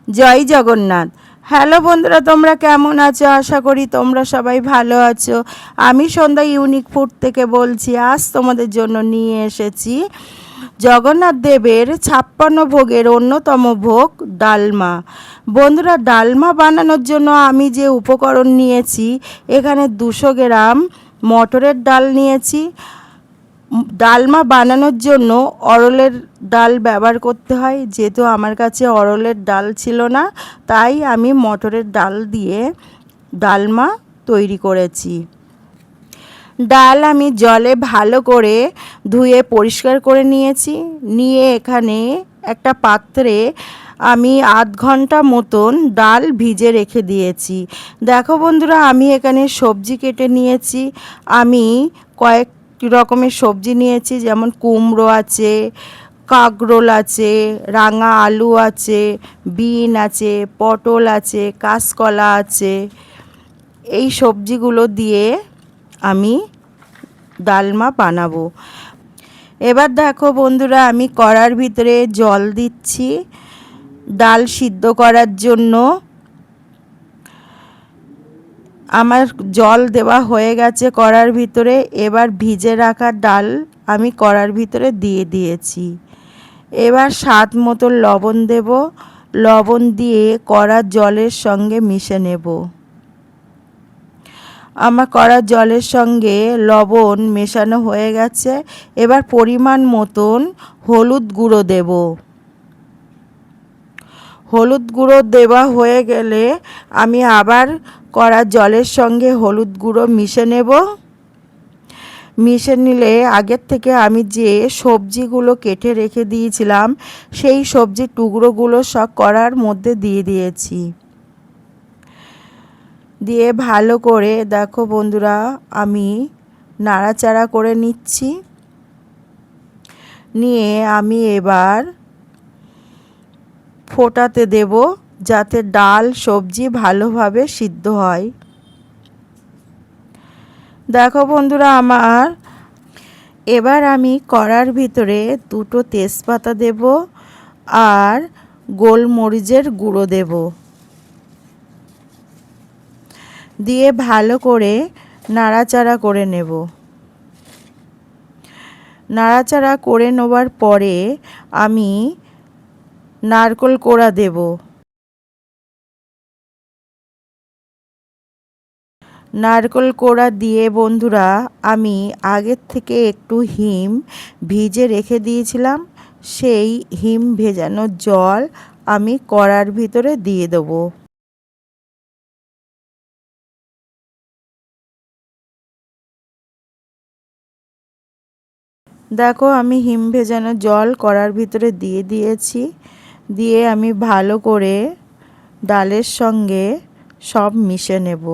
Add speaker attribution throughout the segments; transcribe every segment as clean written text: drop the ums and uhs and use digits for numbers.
Speaker 1: জয় Jagannath. Hello বন্ধুরা, তোমরা কেমন আছো? আশা করি তোমরা সবাই ভালো আছো। আমি সন্ধ্যা ইউনিক ফুড থেকে বলছি। আজ তোমাদের জন্য নিয়ে এসেছি জগন্নাথ দেবের 56 ভোগের অন্যতম ভোগ ডালমা। বন্ধুরা, ডালমা বানানোর জন্য আমি যে উপকরণ নিয়েছি, এখানে 200 গ্রাম মটরের ডাল নিয়েছি। ডালমা বানানোর জন্য অরলের ডাল ব্যবহার করতে হয়। যেহেতু আমার কাছে অরলের ডাল ছিল না, তাই আমি মটরের ডাল দিয়ে ডালমা তৈরি করেছি। ডাল আমি জলে ভালো করে ধুয়ে পরিষ্কার করে নিয়েছি। নিয়ে এখানে একটা পাত্রে আমি আধ ঘন্টা মতন ডাল ভিজে রেখে দিয়েছি। দেখো বন্ধুরা, আমি এখানে সবজি কেটে নিয়েছি। আমি কয়েক রকমের সবজি নিয়েছি, যেমন কুমড়ো আছে, কাঁকরোল আছে, রাঙা আলু আছে, বিন আছে, পটল আছে, কাঁচকলা আছে। এই সবজিগুলো দিয়ে আমি ডালমা বানাবো। এবার দেখো বন্ধুরা, আমি কড়ার ভিতরে জল দিচ্ছি ডাল সিদ্ধ করার জন্য। আমার জল দেওয়া হয়ে গেছে কড়ার ভিতরে। এবার ভিজে রাখা ডাল আমি কড়ার ভিতরে দিয়ে দিয়েছি। এবার স্বাদ মতো লবণ দেব। লবণ দিয়ে কড়ার জলের সঙ্গে মিশে নেব। আমার কড়ার জলের সঙ্গে লবণ মেশানো হয়ে গেছে। এবার পরিমাণ মতন হলুদ গুঁড়ো দেব। হলুদ গুঁড়ো দেওয়া হয়ে গেলে আমি আবার কড়ার জলের সঙ্গে হলুদ গুঁড়ো মিশে নেব। মিশে নিলে আগের থেকে আমি যে সবজিগুলো কেটে রেখে দিয়েছিলাম, সেই সবজির টুকরোগুলো সব কড়ার মধ্যে দিয়ে দিয়েছি। দিয়ে ভালো করে দেখো বন্ধুরা, আমি নাড়াচাড়া করে নিচ্ছি। নিয়ে আমি এবার ফোটাতে দেব, যাতে ডাল সবজি ভালোভাবে সিদ্ধ হয়। দেখো বন্ধুরা, এবার আমি কড়ার ভিতরে 2টো তেজপাতা দেব আর গোলমরিচের গুঁড়ো দেব। দিয়ে ভালো করে নাড়াচাড়া করে নেব। নাড়াচাড়া করে নেবার পরে আমি নারকেল কোড়া দেব। নারকেল কোড়া দিয়ে বন্ধুরা, আমি আগের থেকে একটু হিম ভিজে রেখে দিয়েছিলাম। সেই হিম ভেজানো জল আমি কড়ার ভিতরে দিয়ে দেবো। দেখো, আমি হিম ভেজানো জল কড়ার ভিতরে দিয়ে দিয়েছি। দিয়ে আমি ভালো করে ডালের সঙ্গে সব মিশে নেব।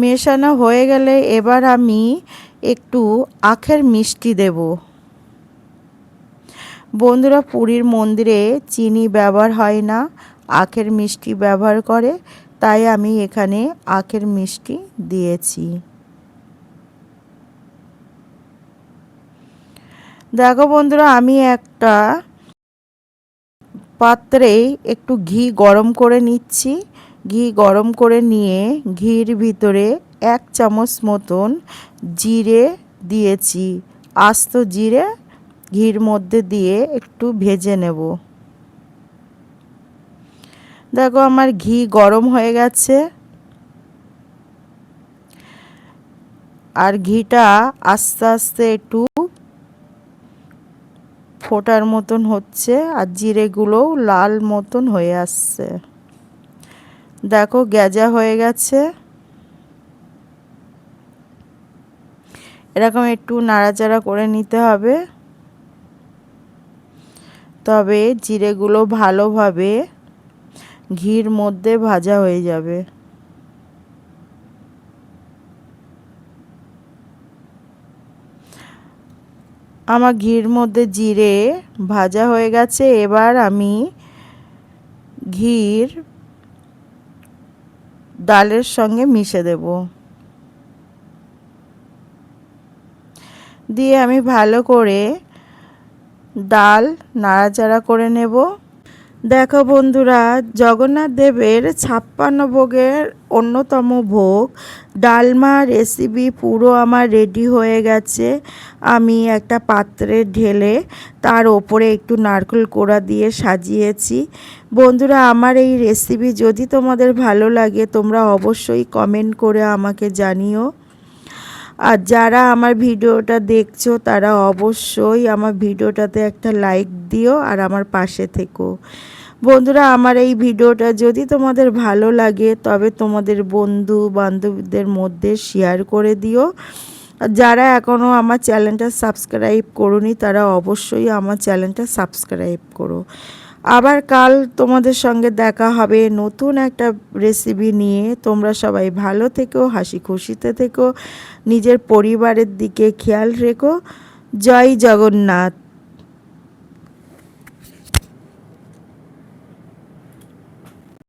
Speaker 1: মেশানো হয়ে গেলে এবার আমি একটু আখের মিষ্টি দেব। বন্ধুরা, পুরীর মন্দিরে চিনি ব্যবহার হয় না, আখের মিষ্টি ব্যবহার করে, তাই আমি এখানে আখের মিষ্টি দিয়েছি। দেখো বন্ধুরা, আমি একটা পাত্রে একটু ঘি গরম করে নিচ্ছি। ঘি গরম করে নিয়ে ঘির ভিতরে 1 চামচ মতন জিরে দিয়েছি। আস্ত জিরে ঘির মধ্যে দিয়ে একটু ভেজে নেব। দেখো, আমার ঘি গরম হয়ে গেছে আর ঘিটা আস্তে আস্তে একটু ফোটার মতন হচ্ছে আর জিরেগুলোও লাল মতন হয়ে আসছে। দেখো, গেজা হয়ে গেছে। এরকম একটু নাড়াচাড়া করে নিতে হবে, তবে জিরেগুলো ভালোভাবে ঘির মধ্যে ভাজা হয়ে যাবে। আমার ঘির মধ্যে জিরে ভাজা হয়ে গেছে। এবার আমি ঘির ডালের সঙ্গে মিশে দেব। দিয়ে আমি ভালো করে ডাল নাড়াচাড়া করে নেব। দেখো বন্ধুরা, জগন্নাথ দেবের 56 ভোগের অন্যতম ভোগ ডালমা রেসিপি পুরো আমার রেডি হয়ে গেছে। আমি একটা পাত্রে ঢেলে তার ওপরে একটু নারকেল কোড়া দিয়ে সাজিয়েছি। বন্ধুরা, আমার এই রেসিপি যদি তোমাদের ভালো লাগে তোমরা অবশ্যই কমেন্ট করে আমাকে জানিও। আর যারা আমার ভিডিওটা দেখছো তারা অবশ্যই আমার ভিডিওটাতে একটা লাইক দিও আর আমার পাশে থেকো। বন্ধুরা, আমার এই ভিডিওটা যদি তোমাদের ভালো লাগে তবে তোমাদের বন্ধু বান্ধবীদের মধ্যে শেয়ার করে দিও। আর যারা এখনও আমার চ্যানেলটা সাবস্ক্রাইব করোনি তারা অবশ্যই আমার চ্যানেলটা সাবস্ক্রাইব করো। আবার কাল তোমাদের সঙ্গে দেখা হবে নতুন একটা রেসিপি নিয়ে। তোমরা সবাই ভালো থেকো, হাসি খুশিতে থেকো, নিজের পরিবারের দিকে খেয়াল রেখো। জয় জগন্নাথ।